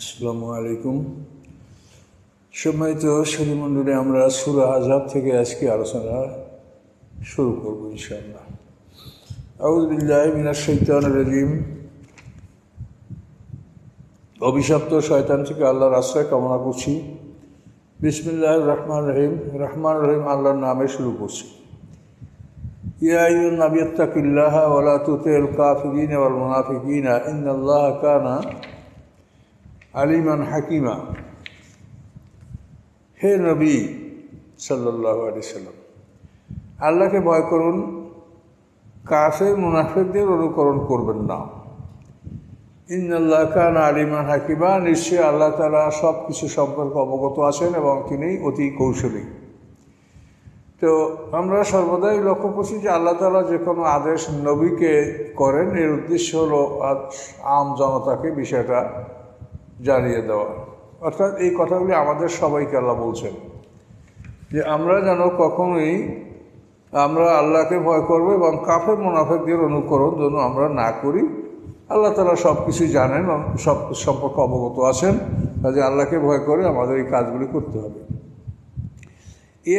আসসালামু আলাইকুম। সম্মানিত সুধীমণ্ডলী, আমরা সূরা আহজাব থেকে আজকে আলোচনা শুরু করব ইনশাআল্লাহ। আউযু বিল্লাহি মিনাশ শাইতানির রাজিম। অভিশপ্ত শয়তান থেকে আল্লাহর আশ্রয় কামনা করছি। বিসমিল্লাহির রহমানির রহিম। রহমানির রহিম আল্লাহর নামে শুরু করছি। ইয়া আইয়ুহান নাবী ইত্তাকিল্লাহা ওয়া লা তুতিল কাফিরিনা ওয়াল মুনাফিকিনা ইন্নাল্লাহা কানা আলিমান হাকিমা। হে নবী সাল্লাল্লাহু আলাইহি সাল্লাম, আল্লাহকে ভয় করুন, কাফের মুনাফিকদের অনুকরণ করবেন না। ইন্নাল্লাহা কানা আলিমান হাকিমা, নিশ্চয়ই আল্লাহ তাআলা সব কিছু সম্পর্কে অবগত আছেন এবং তিনি অতি কৌশলী। তো আমরা সর্বদাই লক্ষ্য করছি যে আল্লাহ তাআলা যে কোনো আদেশ নবীকে করেন, এর উদ্দেশ্য হলো আম জনতাকে বিষয়টা জানিয়ে দেওয়া। অর্থাৎ এই কথাগুলি আমাদের সবাইকে আল্লাহ বলছেন যে আমরা যেন কখনোই আমরা আল্লাহকে ভয় করব এবং কাফের মুনাফিকদের অনুকরণ যেন আমরা না করি। আল্লাহ তাআলা সব কিছু জানেন, সব সম্পর্কে অবগত আছেন, কাজে আল্লাহকে ভয় করে আমাদের এই কাজগুলি করতে হবে।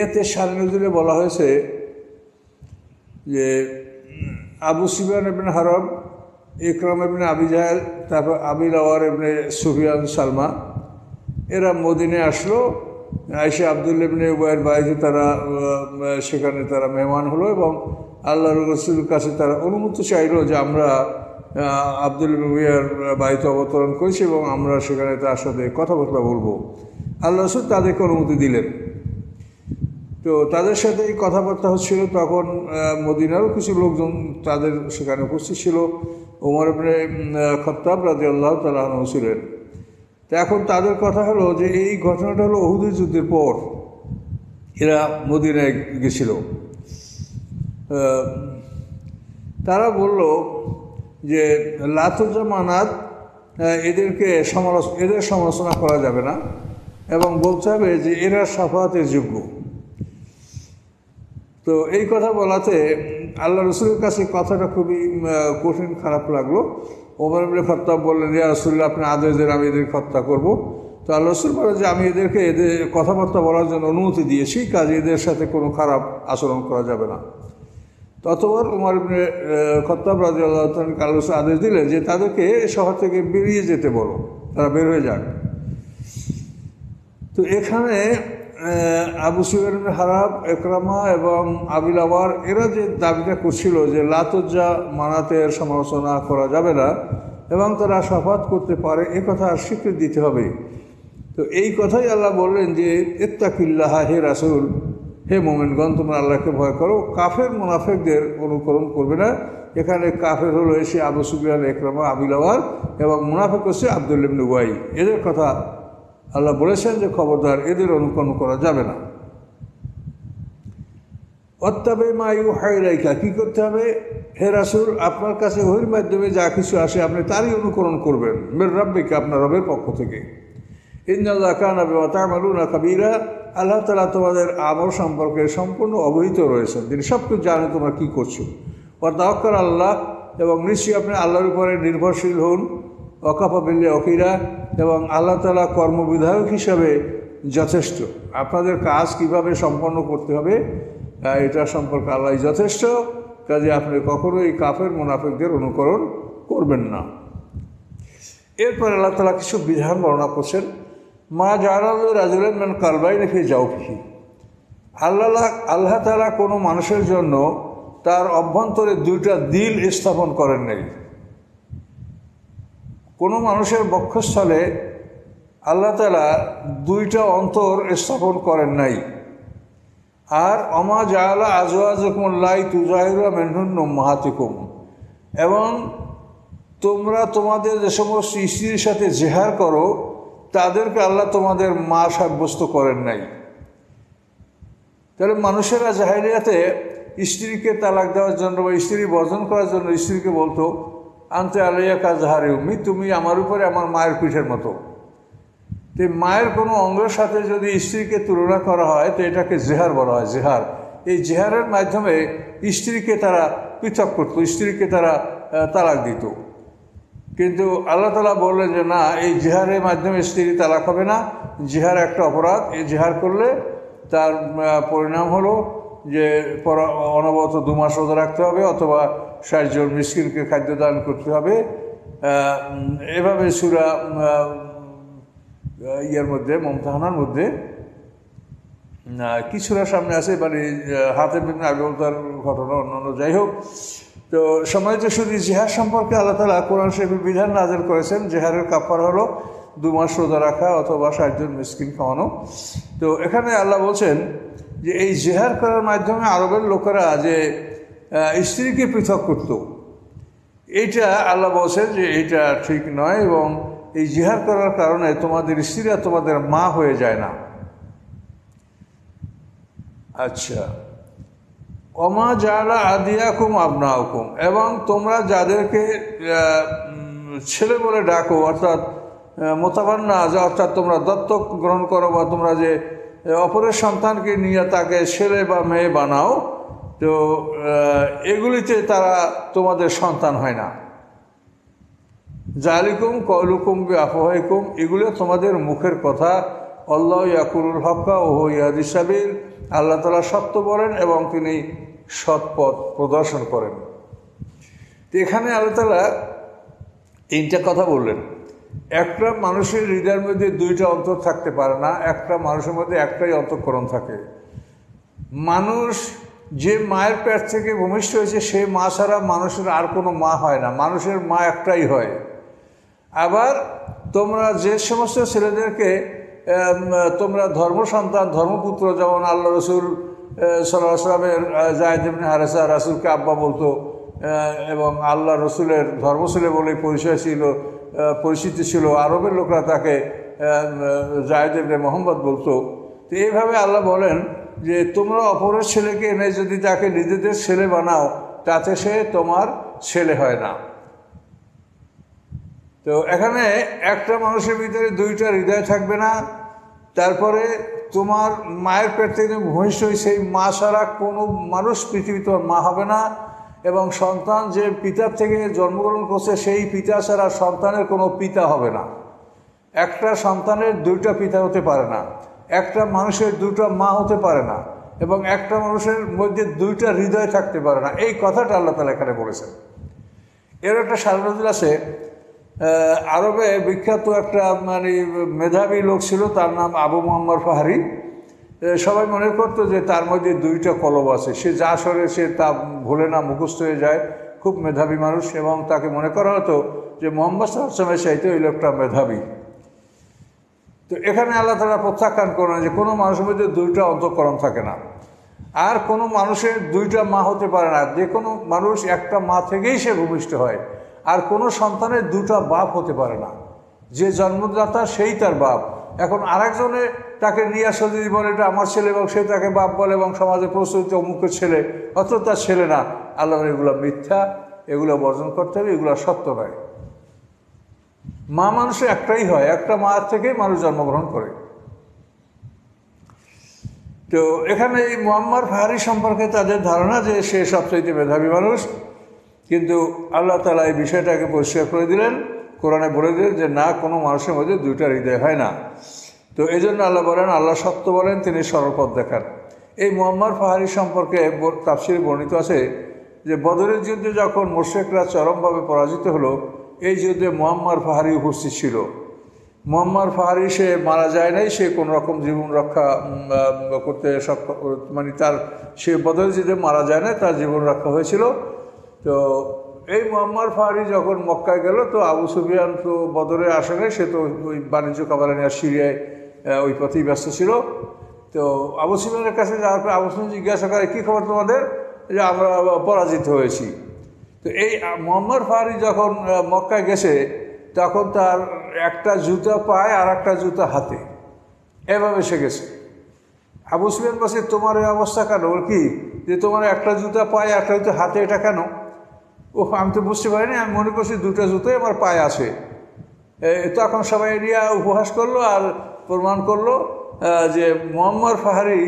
এতে শানে নজুলে বলা হয়েছে যে আবু সুফিয়ান ইবনে হারব, ইকরামা ইবনে আবি জাহেল, তারপর আবি লাওয়ার ইবনে সুফিয়ান সালমা, এরা মদিনায় আসলো। আয়েশা আব্দুল্লাহ ইবনে উবাইয়ের বাড়িতে তারা সেখানে তারা মেহমান হলো এবং আল্লাহর রাসূলের কাছে তারা অনুমতি চাইলো যে আমরা আব্দুল্লাহ ইবনে উবাইয়ের বাড়িতে অবতরণ করেছি এবং আমরা সেখানে তার সাথে কথাবার্তা বলবো। আল্লাহ রাসূল তাদেরকে অনুমতি দিলেন। তো তাদের সাথে এই কথাবার্তা হচ্ছিল। তখন মদিনারও কিছু লোকজন তাদের সেখানে উপস্থিত ছিল। ওমর ইবনে খাত্তাব রাদিয়াল্লাহু তাআলা আনহু ছিলেন। তো এখন তাদের কথা হলো যে এই ঘটনাটা হলো উহুদের যুদ্ধের পর এরা মদিনায় গেছিল। তারা বলল যে লাতুজা মানাত, এদের সমালোচনা করা যাবে না এবং বলতে হবে যে এরা শাফাআতের যোগ্য। তো এই কথা বলাতে আল্লাহ রসুলের কাছে কথাটা খুবই কঠিন, খারাপ লাগলো। ওমর ইবনে খাত্তাব বললেন, ইয়া রাসূলুল্লাহ, আপনি আদেশ দেন, আমি এদের হত্যা করব। তো আল্লাহ রসুল বলেন যে আমি এদের কথাবার্তা বলার জন্য অনুমতি দিয়েছি, কাজে এদের সাথে কোনো খারাপ আচরণ করা যাবে না। ততবার ওমর ইবনে খাত্তাব রাদিয়াল্লাহু তাআলা আল্লাহ রসুল আদেশ দিলেন যে তাদেরকে শহর থেকে বেরিয়ে যেতে বলো, তারা বের হয়ে যাক। তো এখানে আবু সুফিয়ান ইবনে হারব, ইকরামা এবং আবি লাওয়ার এরা যে দাবিটা করছিল যে লাতুজ্জা মানাতের সমালোচনা করা যাবে না এবং তারা শাফাত করতে পারে, এ কথা স্বীকৃতি দিতে হবে। তো এই কথাই আল্লাহ বললেন যে ইত্তাকিল্লাহা, হে রাসূল, হে মুমিনগণ, তোমরা আল্লাহকে ভয় করো, কাফের মুনাফিকদের অনুকরণ করবে না। এখানে কাফের হলো এসে আবু সুফিয়ান, ইকরামা, আবি লাওয়ার এবং মুনাফিক হচ্ছে আব্দুল্লাহ ইবনে উবাই। এদের কথা আল্লাহ বলেছেন যে খবরদার এদের অনুকরণ করা যাবে না। ওয়াত্তাবি মা ইউহা ইলাইকা, কি করতে হবে? হে রাসূল, আপনার কাছে ওহির মাধ্যমে যা কিছু আসে আপনি তারই অনুকরণ করবেন। মির রাব্বিকা, আপনার রবের পক্ষ থেকে। ইন্নাল্লাহা কানা বিমা তা'মালুনা খাবীরা, আল্লাহ তাআলা তোমাদের আমল সম্পর্কে সম্পূর্ণ অবহিত রয়েছেন, তিনি সব কিছু জানেন তোমরা কী করছো। ওয়া তাওয়াক্কাল আল্লাহ, এবং নিশ্চয়ই আপনি আল্লাহর উপরে নির্ভরশীল হন। ওয়াকাফা বিল্লাহি ওয়াকিলা, এবং আল্লাহ তাআলা কর্মবিধায়ক হিসাবে যথেষ্ট। আপনাদের কাজ কিভাবে সম্পন্ন করতে হবে এটা সম্পর্কে আল্লাহই যথেষ্ট, কাজে আপনি কখনোই কাফের মুনাফিকদের অনুকরণ করবেন না। এরপর আল্লাহ তাআলা কিছু বিধান বর্ণনা করছেন। মা জাআলা রাজুলান মিন কালবাইনি ফি জাওফিহি, আল্লাহ তাআলা কোনো মানুষের জন্য তার অভ্যন্তরে দুইটা দিল স্থাপন করেন নাই। কোনো মানুষের বক্ষস্থলে আল্লাহ তাআলা দুইটা অন্তর স্থাপন করেন নাই। আর অমা জাআলা আজওয়াজাকুম আল্লাতী তুযাহিরুনা মিনহুন্না উম্মাহাতিকুম, এবং তোমরা তোমাদের যে সমস্ত স্ত্রীর সাথে জেহার করো তাদেরকে আল্লাহ তোমাদের মা সাব্যস্ত করেন নাই। তাহলে মানুষেরা জাহেলিয়াতে স্ত্রীকে তালাক দেওয়ার জন্য বা স্ত্রী বর্জন করার জন্য স্ত্রীকে বলতো, আনতে আলাইয়া কাজহারে উম্মি, তুমি আমার উপরে আমার মায়ের পিঠের মতো। তো মায়ের কোনো অঙ্গের সাথে যদি স্ত্রীকে তুলনা করা হয় তো এটাকে জেহার বলা হয়, জেহার। এই জেহারের মাধ্যমে স্ত্রীকে তারা পৃথক করতো, স্ত্রীকে তারা তালাক দিত। কিন্তু আল্লাহ তাআলা বললেন যে না, এই জিহারের মাধ্যমে স্ত্রী তালাক হবে না, জিহার একটা অপরাধ। এই জিহার করলে তার পরিণাম হলো যে অনবরত 2 মাস রোজা রাখতে হবে অথবা 60 জন মিসকিনকে খাদ্য দান করতে হবে। এভাবে সূরা ইয়ের মধ্যে, মুমতাহানার মধ্যে কিছুটা সামনে আছে, মানে হাতেম বিন আবি ওলতার ঘটনা অন্যান্য, যাই হোক। তো সম্মানিত শুধু জিহাদ সম্পর্কে আল্লাহ তাআলা কোরআন শরীফে বিধান নাযিল করেছেন। জিহাদের কাফারা হলো 2 মাস রোজা রাখা অথবা 60 জন মিসকিন খাওয়ানো। তো এখানে আল্লাহ বলছেন যে এই জিহাদ করার মাধ্যমে আরবের লোকেরা যে স্ত্রীকে পৃথক করত, এইটা আল্লাহ বলছেন যে এইটা ঠিক নয়, এবং এই জিহাদ করার কারণে তোমাদের স্ত্রীরা তোমাদের মা হয়ে যায় না। আচ্ছা, ওমা জাআলা আদিয়াকুম আবনাউকুম, এবং তোমরা যাদেরকে ছেলে বলে ডাকো, অর্থাৎ মোতাবান্না, অর্থাৎ তোমরা দত্তক গ্রহণ করো বা তোমরা যে অপরের সন্তানকে নিয়ে তাকে ছেলে বা মেয়ে বানাও, তো এগুলিতে তারা তোমাদের সন্তান হয় না। জালিকুম কওলুকুম বিআফওয়াহিকুম, এগুলো তোমাদের মুখের কথা। আল্লাহু ইয়াকুলুল হক্কা ওয়া হুয়া ইয়াহদিস সাবিল, আল্লাহ তাআলা সত্য বলেন এবং তিনি সৎ পথ প্রদর্শন করেন। তো এখানে আল্লাহ তাআলা 3টা কথা বললেন। একটা মানুষের হৃদয়ের মধ্যে 2টা অন্তর থাকতে পারে না, একটা মানুষের মধ্যে একটাই অন্তঃকরণ থাকে। মানুষ যে মায়ের পেট থেকে ভূমিষ্ঠ হয়েছে সেই মা ছাড়া মানুষের আর কোনো মা হয় না, মানুষের মা একটাই হয়। আবার তোমরা যে সমস্ত ছেলেদেরকে তোমরা ধর্ম সন্তান, ধর্মপুত্র, যেমন আল্লাহ রসুল সাল্লাল্লাহু আলাইহি ওয়াসাল্লামের যায়েদ ইবনে হারেসা রাসূলকে আব্বা বলতো, এবং আল্লাহ রসুলের ধর্মশীলে বলে পরিচিতি ছিল, আরবের লোকরা তাকে যায়েদ ইবনে মুহাম্মদ বলতো। তো এইভাবে আল্লাহ বলেন যে তোমরা অপরের ছেলেকে এনে যদি তাকে নিজেদের ছেলে বানাও, তাতে সে তোমার ছেলে হয় না। তো এখানে একটা মানুষের ভিতরে 2টা হৃদয় থাকবে না। তারপরে তোমার মায়ের পেট থেকে ভূমিষ্ঠ সেই মা ছাড়া কোনো মানুষ পৃথিবীতে মা হবে না, এবং সন্তান যে পিতার থেকে জন্মগ্রহণ করছে সেই পিতা ছাড়া সন্তানের কোনো পিতা হবে না। একটা সন্তানের 2টা পিতা হতে পারে না, একটা মানুষের 2টা মা হতে পারে না, এবং একটা মানুষের মধ্যে 2টা হৃদয় থাকতে পারে না। এই কথাটা আল্লাহ তাআলা এখানে বলেছেন। এর একটা সারনজিল আছে। আরবে বিখ্যাত একটা মেধাবী লোক ছিল, তার নাম আবু মুআম্মার ফাহারি। সবাই মনে করতো যে তার মধ্যে 2টা কলব আছে, সে যা সরে সে তা ভুলে না, মুখস্থ হয়ে যায়, খুব মেধাবী মানুষ, এবং তাকে মনে করা হতো যে মুহাম্মদ সাল্লাল্লাহু আলাইহি ওয়াসাল্লামের চাইতে ওই লোকটা মেধাবী। তো এখানে আল্লাহ তাআলা প্রত্যাখ্যান করেন যে কোনো মানুষের মধ্যে 2টা অন্তঃকরণ থাকে না, আর কোনো মানুষের 2টা মা হতে পারে না। যে কোনো মানুষ একটা মা থেকেই সে ভূমিষ্ঠ হয়, আর কোনো সন্তানের 2টা বাপ হতে পারে না। যে জন্মদাতা সেই তার বাপ। এখন আরেকজনে তাকে নিয়ে আসা যদি বলে এটা আমার ছেলে, এবং সে তাকে বাপ বলে এবং সমাজে প্রচলিত অমুকের ছেলে, অথচ তার ছেলে না, আল্লাহ এগুলো মিথ্যা, এগুলো বর্জন করতে হবে, এগুলো সত্য নয়। মা মানুষের একটাই হয়, একটা মা থেকেই মানুষ জন্মগ্রহণ করে। তো এখানে এই মুআম্মার ফাহারি সম্পর্কে তাদের ধারণা যে সে সবচাইতে মেধাবী মানুষ, কিন্তু আল্লাহ তাআলা এই বিষয়টাকে পরিষ্কার করে দিলেন, কোরআনে বলে দিলেন যে না, কোনো মানুষের মধ্যে 2টা হৃদয় হয় না। তো এই জন্য আল্লাহ বলেন, আল্লাহ সত্য বলেন, তিনি সরল পথ দেখান। এই মুআম্মার ফাহারি সম্পর্কে তাফসীরে বর্ণিত আছে যে বদরের যুদ্ধে যখন মুশরিকরা চরমভাবে পরাজিত হলো, এই যুদ্ধে মুআম্মার ফাহারি উপস্থিত ছিল। মুআম্মার ফাহারি সে মারা যায় নাই, সে কোনো রকম জীবন রক্ষা করতে সক্ষম, সে বদরের যুদ্ধে মারা যায় না, তার জীবন রক্ষা হয়েছিল। তো এই মুআম্মার ফাহারি যখন মক্কায় গেল, তো আবু সুফিয়ান তো বদরে আসে নাই, সে তো ওই বাণিজ্য কাবালা নিয়ে সিরিয়ায় ওই পথেই ব্যস্ত ছিল। তো আবু সুফিয়ানের কাছে যাওয়ার পর আবু সুফিয়ান জিজ্ঞাসা করে, কী খবর তোমাদের, যে আমরা পরাজিত হয়েছি। তো এই মুআম্মার ফাহারি যখন মক্কায় গেছে, তখন তার একটা জুতা পায়ে আর একটা জুতা হাতে, এভাবে সে গেছে। আবু সুফিয়ান বলছে, তোমার এই অবস্থা কেন? কি যে তোমার একটা জুতা পায়ে একটা জুতা হাতে, এটা কেন? ও আমি তো বুঝতে পারিনি, আমি মনে করছি 2টা জুতোই আমার পায়ে আছে। তখন সবাই নিয়ে উপহাস করলো আর প্রমাণ করলো যে মুআম্মার ফাহারি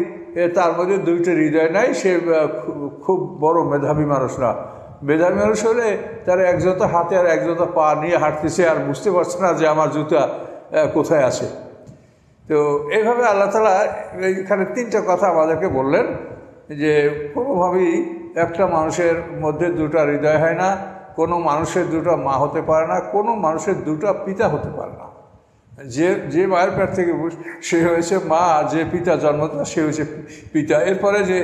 তার মধ্যে 2টা হৃদয় নাই, সে খুব বড় মেধাবী মানুষ না। বেদার মানুষ হলে তারা এক জোতা হাতে আর এক জোতা পা নিয়ে হাঁটতেছে, আর বুঝতে পারছে না যে আমার জুতা কোথায় আছে। তো এইভাবে আল্লাহ তাআলা এখানে তিনটা কথা আমাদেরকে বললেন যে কোনোভাবেই একটা মানুষের মধ্যে দুটা হৃদয় হয় না, কোনো মানুষের দুটো মা হতে পারে না, কোনো মানুষের দুটো পিতা হতে পারে না। যে মায়ের পেট থেকে সে হয়েছে মা, আর যে পিতা জন্মতা সে হয়েছে পিতা। এরপরে যে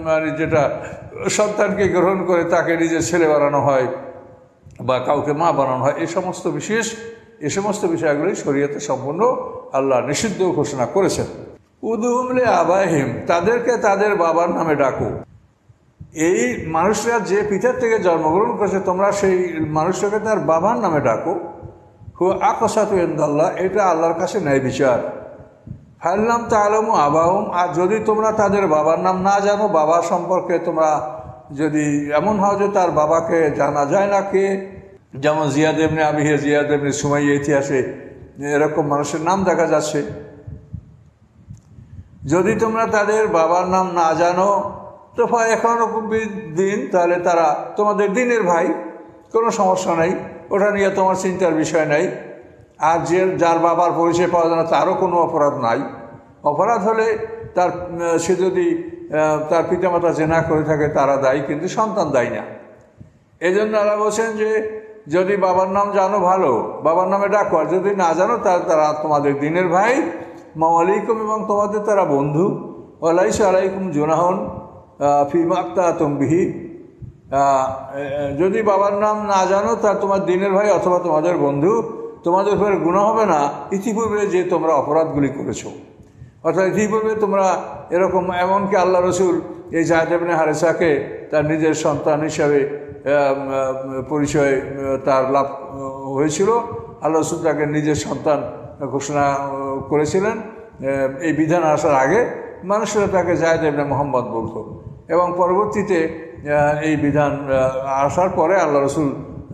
মানে যেটা সন্তানকে গ্রহণ করে তাকে নিজের ছেলে বানানো হয় বা কাউকে মা বানানো হয়, এই সমস্ত বিষয়গুলি শরীয়তে সম্পূর্ণ আল্লাহ নিষিদ্ধ ঘোষণা করেছেন। উদুহুমলে আবাহিম, তাদেরকে তাদের বাবার নামে ডাকো। এই মানুষরা যে পিতার থেকে জন্মগ্রহণ করেছে তোমরা সেই মানুষটাকে তার বাবার নামে ডাকো। হু আকসাতু ইনদাল্লাহ, এটা আল্লাহর কাছে ন্যায় বিচার। ফাইলাম তাআলামু আবাহুম, আর যদি তোমরা তাদের বাবার নাম না জানো, বাবা সম্পর্কে তোমরা যদি এমন হয় যে তার বাবাকে জানা যায় না কে, যেমন জিয়াদ ইবনে আবিহে, জিয়াদ ইবনে সুমাইয়া ইতিহাসে এরকম মানুষের নাম দেখা যাচ্ছে। যদি তোমরা তাদের বাবার নাম না জানো তো এখনও দিন, তাহলে তারা তোমাদের দিনের ভাই, কোনো সমস্যা নাই, ওটা নিয়ে তোমার চিন্তার বিষয় নাই। আর যার বাবার পরিচয় পাওয়া যায় না তারও কোনো অপরাধ নাই। অপরাধ হলে সে যদি তার পিতামাতা জেনা করে থাকে তারা দায়ী, কিন্তু সন্তান দায়ী না। এই জন্য আল্লাহ বলছেন যে যদি বাবার নাম জানো ভালো, বাবার নামে ডাকো, আর যদি না জানো তারা তোমাদের দিনের ভাই, মাওয়ালিকুম, এবং তোমাদের তারা বন্ধু। ওয়ালাইসা আলাইকুম জুনাহুন ফিমা আখতাতুম বিহি, যদি বাবার নাম না জানো তার তোমার দিনের ভাই অথবা তোমাদের বন্ধু, তোমাদের উপরে গুনাহ হবে না ইতিপূর্বে যে তোমরা অপরাধগুলি করেছো। অর্থাৎ ইতিপূর্বে তোমরা এরকম, এমনকি আল্লাহ রসুল এই যায়েদ ইবনে হারেসাকে তার নিজের সন্তান হিসাবে পরিচয় তার লাভ হয়েছিল। আল্লাহ রসুল তাকে নিজের সন্তান ঘোষণা করেছিলেন। এই বিধান আসার আগে মানুষেরা তাকে যায়েদ ইবনে মুহাম্মদ বলতো, এবং পরবর্তীতে এই বিধান আসার পরে আল্লাহ রসুল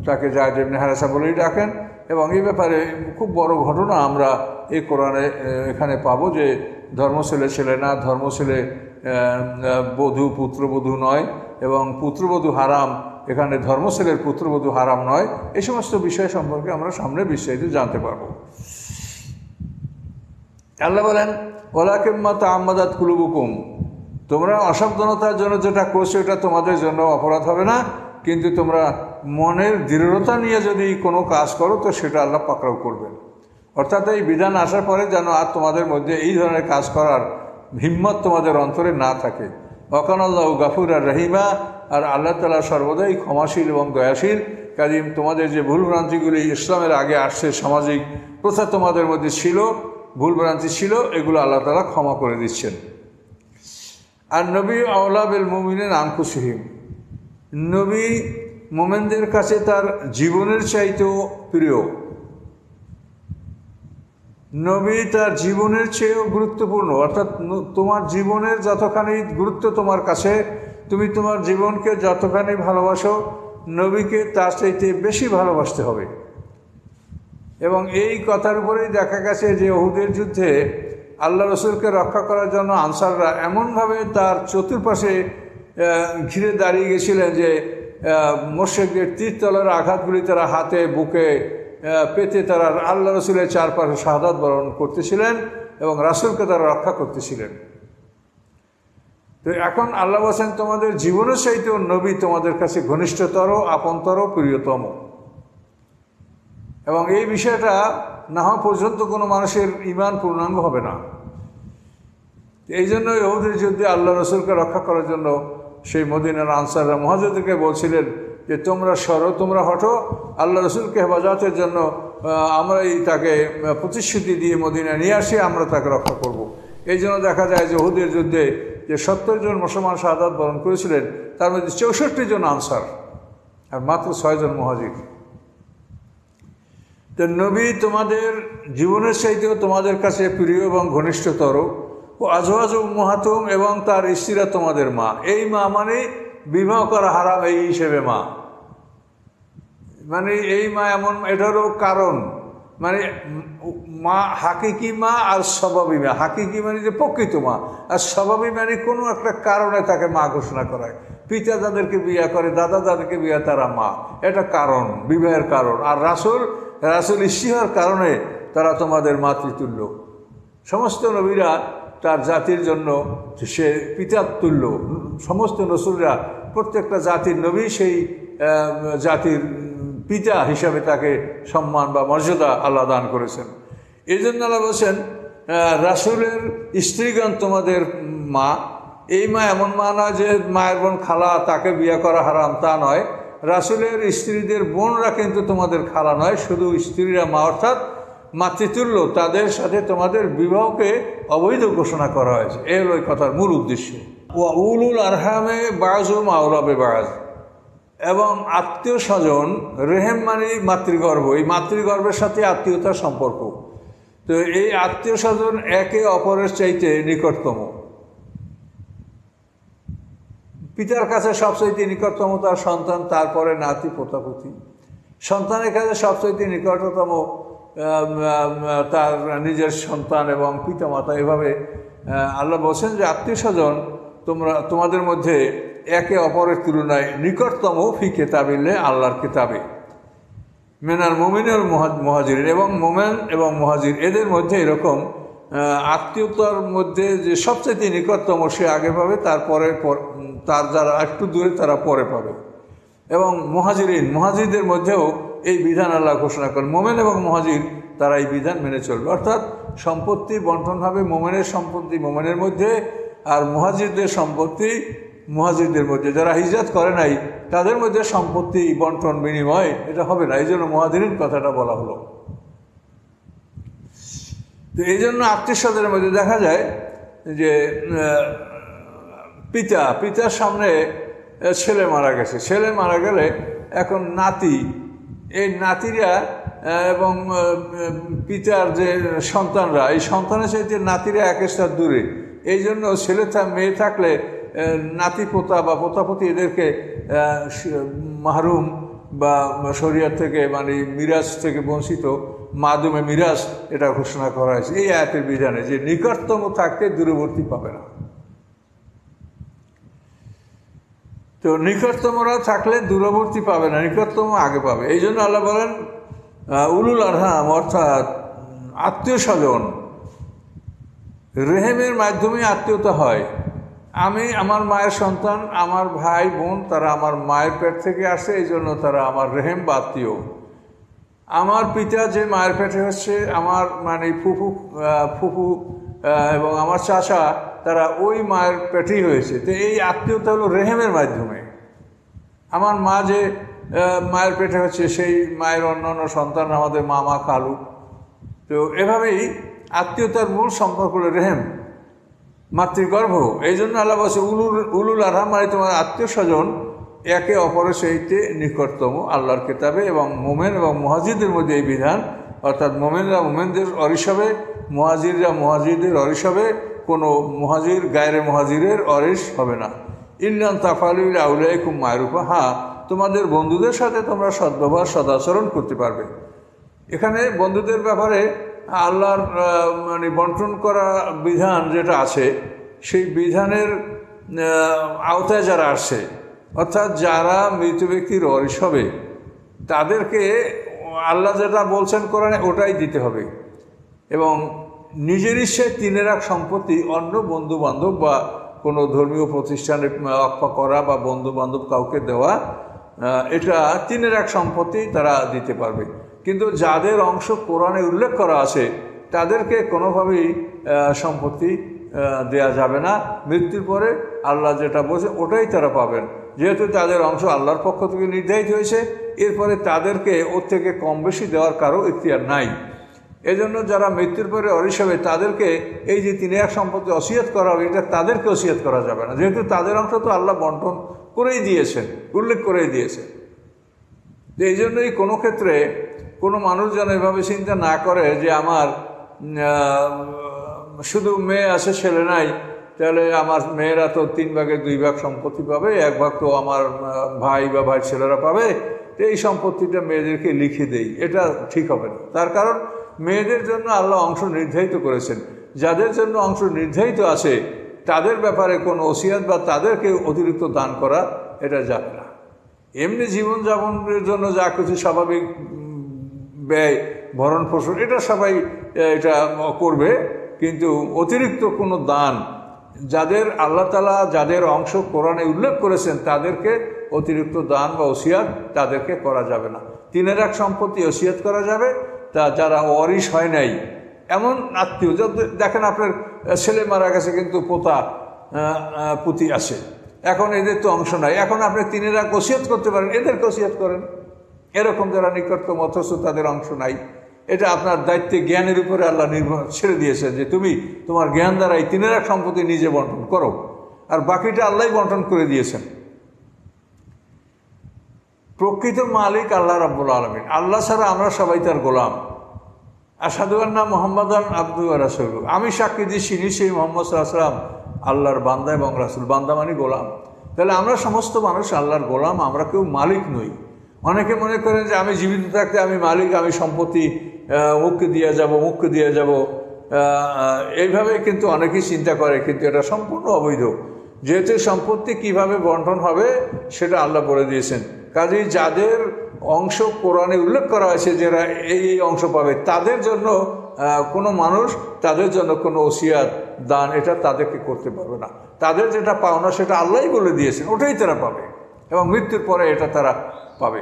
তাকে যায়েদ ইবনে হারেসা বলেই ডাকেন। এবং এই ব্যাপারে খুব বড় ঘটনা আমরা এই কোরআনে এখানে পাবো যে ধর্মছেলে ছেলে না, ধর্মছেলে বধূ পুত্রবধূ নয়, এবং পুত্রবধূ হারাম, এখানে ধর্মছেলের পুত্রবধূ হারাম নয়। এই সমস্ত বিষয় সম্পর্কে আমরা সামনে বিস্তারিত জানতে পারবো। আল্লাহ বলেন ওয়ালাকিম্মা তাআম্মাদাত কুলুবুকুম, তোমরা অসাবধানতার জন্য যেটা করছো এটা তোমাদের জন্য অপরাধ হবে না, কিন্তু তোমরা মনের দৃঢ়তা নিয়ে যদি কোনো কাজ করো তো সেটা আল্লাহ পাকড়াও করবেন। অর্থাৎ এই বিধান আসার পরে যেন আর তোমাদের মধ্যে এই ধরনের কাজ করার হিম্মত তোমাদের অন্তরে না থাকে। ওয়াকানা আল্লাহু গাফুরার রহিমা, আর আল্লাহ তাআলা সর্বদাই ক্ষমাশীল এবং দয়াশীল। কাজেই তোমাদের যে ভুলভ্রান্তিগুলি ইসলামের আগে আসছে, সামাজিক প্রথা তোমাদের মধ্যে ছিল, ভুলভ্রান্তি ছিল, এগুলো আল্লাহ তাআলা ক্ষমা করে দিচ্ছেন। আর নবী আওলা বিল মুমিনিন আনফুসিহিম, নবী মোমেনদের কাছে তার জীবনের চাইতেও প্রিয়। নবী তার জীবনের চেয়েও গুরুত্বপূর্ণ, অর্থাৎ তোমার জীবনের যতখানি গুরুত্ব তোমার কাছে, তুমি তোমার জীবনকে যতখানি ভালোবাসো, নবীকে তার চাইতে বেশি ভালোবাসতে হবে। এবং এই কথার উপরেই দেখা গেছে যে উহুদের যুদ্ধে আল্লাহ রসুলকে রক্ষা করার জন্য আনসাররা এমনভাবে তার চতুর্পাশে ঘিরে দাঁড়িয়ে গেছিলেন যে মুশরিকদের তীরতলার আঘাতগুলি তারা হাতে বুকে পেতে তারা আল্লাহ রসুলের চারপাশে শাহাদাত বরণ করতেছিলেন এবং রাসূলকে তারা রক্ষা করতেছিলেন। তো এখন আল্লাহ বলেন তোমাদের জীবনের চাইতেও নবী তোমাদের কাছে ঘনিষ্ঠতর, আপনতর, প্রিয়তম। এবং এই বিষয়টা না হওয়া পর্যন্ত কোনো মানুষের ঈমান পূর্ণাঙ্গ হবে না। এই জন্য উহুদের যুদ্ধে আল্লাহ রসুলকে রক্ষা করার জন্য সেই মদিনার আনসাররা মুহাজিরদেরকে বলছিলেন যে তোমরা সরো, তোমরা হটো, আল্লাহ রসুলকে হেফাজতের জন্য আমরাই তাকে প্রতিশ্রুতি দিয়ে মদিনায় নিয়ে আসি, আমরা তাকে রক্ষা করব। এই জন্য দেখা যায় যে উহুদের যুদ্ধে যে 70 জন মুসলমান শাহাদাত বরণ করেছিলেন তার মধ্যে 64 জন আনসার আর মাত্র 6 জন মুহাজির। তো নবী তোমাদের জীবনের চাইতেও তোমাদের কাছে প্রিয় এবং ঘনিষ্ঠতর। ও আজওয়াজ উম্মাহাতুহুম, এবং তার স্ত্রীরা তোমাদের মা। এই মা মানে বিবাহ করা হারাম এই হিসেবে মা, মানে এই মা এমন, এটারও কারণ, মানে মা হাকিকি মা আর স্বভাবী মা। হাকিকি মানে যে প্রকৃত মা, আর স্বভাবী মানে কোনো একটা কারণে তাকে মা ঘোষণা করায়। পিতা যাদেরকে বিয়ে করে, দাদা যাদেরকে বিয়ে, তারা মা। এটা কারণ, বিবাহের কারণ। আর রাসূল স্ত্রী হওয়ার কারণে তারা তোমাদের মাতৃতুল্য। সমস্ত নবীরা তার জাতির জন্য সে পিতার তুল্য। সমস্ত রসুলরা প্রত্যেকটা জাতির নবী সেই জাতির পিতা হিসাবে তাকে সম্মান বা মর্যাদা আল্লাহ দান করেছেন। এই জন্য আল্লাহ বলছেন রাসূলের স্ত্রীগণ তোমাদের মা। এই মা এমন মা নয় যে মায়ের বোন খালা, তাকে বিয়ে করা হারাম, তা নয়। রাসূলের স্ত্রীদের বোনরা কিন্তু তোমাদের খালা নয়, শুধু স্ত্রীরা মা, অর্থাৎ মাতৃতুল্য। তাদের সাথে তোমাদের বিবাহকে অবৈধ ঘোষণা করা হয়েছে। এই হলো এই কথার মূল উদ্দেশ্য। ওয়া উলুল আরহামে বাযুহুম আওলা বিবায, এবং আত্মীয় স্বজন, রেহেম মানে মাতৃগর্ভ, এই মাতৃগর্ভের সাথে আত্মীয়তার সম্পর্ক। তো এই আত্মীয় স্বজন একে অপরের চাইতে নিকটতম। পিতার কাছে সবচাইতে নিকটতম তার সন্তান, তারপরে নাতি পোতাপুতি। সন্তানের কাছে সবচাইতে নিকটতম তার নিজের সন্তান এবং পিতামাতা। এভাবে আল্লাহ বলছেন যে আত্মীয় স্বজন তোমাদের মধ্যে একে অপরের তুলনায় নিকটতম ফি কিতাবিল্লাহ, আল্লাহর কিতাবে। মিনাল মুমিনিন মুহাজির, এবং মোমেন এবং মুহাজির এদের মধ্যে এরকম আত্মীয়তার মধ্যে যে সবচেয়ে নিকটতম সে আগে পাবে, তারপরে তার যারা একটু দূরে তারা পরে পাবে। এবং মুহাজিরদের মধ্যেও এই বিধান আল্লাহ ঘোষণা করেন। মোমেন এবং মুহাজির তারা এই বিধান মেনে চলবে, অর্থাৎ সম্পত্তি বন্টন হবে মোমেনের সম্পত্তি মোমেনের মধ্যে, আর মুহাজিরদের সম্পত্তি মুহাজিরদের মধ্যে। যারা হিজরত করে নাই তাদের মধ্যে সম্পত্তি বন্টন বিনিময় এটা হবে না। এই জন্য মুহাজিরিন কথাটা বলা হলো। তো এই জন্য আত্মীয় স্বজনের মধ্যে দেখা যায় যে পিতার সামনে ছেলে মারা গেছে, ছেলে মারা গেলে এখন নাতি, এই নাতিরা এবং পিতার যে সন্তানরা, এই সন্তানের সাথে নাতিরা এক স্তর দূরে। এই জন্য ছেলে মেয়ে থাকলে নাতি পোতা বা পোতাপতি এদেরকে মাহরুম বা শরিয়ত থেকে মানে মিরাজ থেকে বঞ্চিত, মাদুমে মিরাজ এটা ঘোষণা করা হয়েছে এই আয়াতের বিধানে, যে নিকটতম থাকতে দূরবর্তী পাবে না। তো নিকটতমরা থাকলে দূরবর্তী পাবে না, নিকটতম আগে পাবে। এই জন্য আল্লাহ বলেন উলুল আরহাম, অর্থাৎ আত্মীয় স্বজন, রেহেমের মাধ্যমে আত্মীয়তা হয়। আমি আমার মায়ের সন্তান, আমার ভাই বোন তারা আমার মায়ের পেট থেকে আসে, এই জন্য তারা আমার রেহেম বা আত্মীয়। আমার পিতা যে মায়ের পেটে হচ্ছে, আমার মানে ফুফু এবং আমার চাচা তারা ওই মায়ের পেটেই হয়েছে। তো এই আত্মীয়তা হলো রেহেমের মাধ্যমে। আমার মা যে মায়ের পেটে হচ্ছে, সেই মায়ের অন্যান্য সন্তান আমাদের মামা খালু। তো এভাবেই আত্মীয়তার মূল সম্পর্ক হলো রেহেম, মাতৃগর্ভ। এই জন্য আল্লাহ বলছে উলুল আরহাম মানে তোমার আত্মীয় স্বজন একে অপরের সহিতে নিকটতম আল্লাহর কিতাবে। এবং মোমেন এবং মুহাজিরদের মধ্যে এই বিধান, অর্থাৎ মোমেনরা মোমেনদের অরিস হবে, মুহাজিররা মুহাজিরদের অরিস হবে, কোনো মুহাজির গায়রে মুহাজিরের অরিস হবে না। ইল্লান তাফালুল আউলাইকুম মারুফা, হ্যাঁ তোমাদের বন্ধুদের সাথে তোমরা সদ্ব্যবহার সদাচরণ করতে পারবে। এখানে বন্ধুদের ব্যাপারে আল্লাহর মানে বন্টন করা বিধান যেটা আছে, সেই বিধানের আওতায় যারা আসছে, অর্থাৎ যারা মৃত ব্যক্তির ওয়ারিশ হবে তাদেরকে আল্লাহ যেটা বলছেন কোরআনে ওটাই দিতে হবে। এবং নিজের ইচ্ছায় 3 সম্পত্তি অন্য বন্ধু বান্ধব বা কোনো ধর্মীয় প্রতিষ্ঠানে অক্ষ করা বা বন্ধু বান্ধব কাউকে দেওয়া, এটা 3 সম্পত্তি তারা দিতে পারবে। কিন্তু যাদের অংশ কোরআনে উল্লেখ করা আছে তাদেরকে কোনোভাবেই সম্পত্তি দেয়া যাবে না। মৃত্যুর পরে আল্লাহ যেটা বলছে ওটাই তারা পাবেন, যেহেতু তাদের অংশ আল্লাহর পক্ষ থেকে নির্ধারিত হয়েছে। এরপরে তাদেরকে ওর থেকে কম বেশি দেওয়ার কারো ইখতিয়ার নাই। এজন্য যারা মৃত্যুর পরে ওয়ারিশ হবে তাদেরকে এই যে 3 সম্পত্তি ওসিয়ত করা হবে, এটা তাদেরকে ওসিয়ত করা যাবে না, যেহেতু তাদের অংশ তো আল্লাহ বন্টন করেই দিয়েছেন, উল্লেখ করেই দিয়েছেন। তো এই জন্যই কোনো ক্ষেত্রে কোনো মানুষ যেন এভাবে চিন্তা না করে যে আমার শুধু মেয়ে আছে ছেলে নাই, তাহলে আমার মেয়েরা তো 3 ভাগের 2 ভাগ সম্পত্তি পাবে, 1 ভাগ তো আমার ভাই বা ভাই ছেলেরা পাবে, তো এই সম্পত্তিটা মেয়েদেরকে লিখে দেই, এটা ঠিক হবে না। তার কারণ মেয়েদের জন্য আল্লাহ অংশ নির্ধারিত করেছেন। যাদের জন্য অংশ নির্ধারিত আছে তাদের ব্যাপারে কোনো ওসিয়াত বা তাদেরকে অতিরিক্ত দান করা এটা যাবে না। এমনি জীবনযাপনের জন্য যা কিছু স্বাভাবিক ব্যয়, ভরণ পোষণ, এটা সবাই এটা করবে, কিন্তু অতিরিক্ত কোনো দান, যাদের আল্লাহ তাআলা যাদের অংশ কোরআনে উল্লেখ করেছেন তাদেরকে অতিরিক্ত দান বা ওসিয়াত তাদেরকে করা যাবে না। 3/1 সম্পত্তি ওসিয়াত করা যাবে, তা যারা ওয়ারিশ হয় নাই এমন আত্মীয়, দেখেন আপনার ছেলে মারা গেছে কিন্তু পোতা পুতি আছে, এখন এদের তো অংশ নাই, এখন আপনি 3/1 ওসিয়াত করতে পারেন, এদেরকে ওসিয়াত করেন। এরকম যারা নিকটতম অথচ তাদের অংশ নাই, এটা আপনার দায়িত্বে, জ্ঞানের উপরে আল্লাহ নির্ভর ছেড়ে দিয়েছেন যে তুমি তোমার জ্ঞান দ্বারা এই 3/1 সম্পত্তি নিজে বন্টন করো, আর বাকিটা আল্লাহই বন্টন করে দিয়েছেন। প্রকৃত মালিক আল্লাহ রাব্বুল আলামিন, আল্লাহ ছাড়া আমরা সবাই তার গোলাম। আশহাদু আন্না মুহাম্মাদান আবদুহু ওয়া রাসূলুহু, আমি সাক্ষী দিচ্ছি নিশ্চয়ই মুহাম্মদ সাল্লাল্লাহু আলাইহি ওয়াসাল্লাম আল্লাহর বান্দা এবং রাসূল। বান্দা মানে গোলাম। তাহলে আমরা সমস্ত মানুষ আল্লাহর গোলাম, আমরা কেউ মালিক নই। অনেকে মনে করেন যে আমি জীবিত থাকতে আমি মালিক, আমি সম্পত্তি মুখকে দিয়ে যাব, মুখকে দিয়ে যাব, এইভাবে কিন্তু অনেকেই চিন্তা করে, কিন্তু এটা সম্পূর্ণ অবৈধ। যেহেতু সম্পত্তি কিভাবে বন্টন হবে সেটা আল্লাহ বলে দিয়েছেন। কাজেই যাদের অংশ কোরআনে উল্লেখ করা হয়েছে যারা এই অংশ পাবে, তাদের জন্য কোনো মানুষ তাদের জন্য কোনো ওসিয়াত দান এটা তাদেরকে করতে পারবে না। তাদের যেটা পাওনা সেটা আল্লাহই বলে দিয়েছেন, ওটাই তারা পাবে এবং মৃত্যুর পরে এটা তারা পাবে।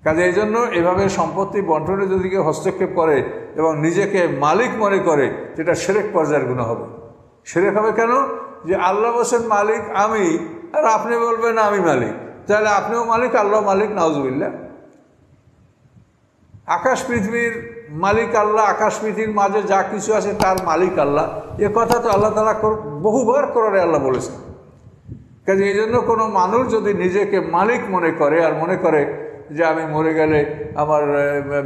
কাজে এই জন্য এভাবে সম্পত্তি বন্টনে যদি কেউ হস্তক্ষেপ করে এবং নিজেকে মালিক মনে করে, যেটা শিরক পর্যায়ের গুনাহ হবে। শিরক হবে কেন? যে আল্লাহ বলেন মালিক আমি, আর আপনি বলবেন আমি মালিক, তাহলে আপনিও মালিক, আল্লাহ মালিক, নাউজুবিল্লাহ। আকাশ পৃথিবীর মালিক আল্লাহ, আকাশ পৃথিবীর মাঝে যা কিছু আছে তার মালিক আল্লাহ, এ কথা তো আল্লাহ তাআলা বহুবার করে আল্লাহ বলেছেন। কাজে এই জন্য কোনো মানুষ যদি নিজেকে মালিক মনে করে আর মনে করে যে আমি মরে গেলে আমার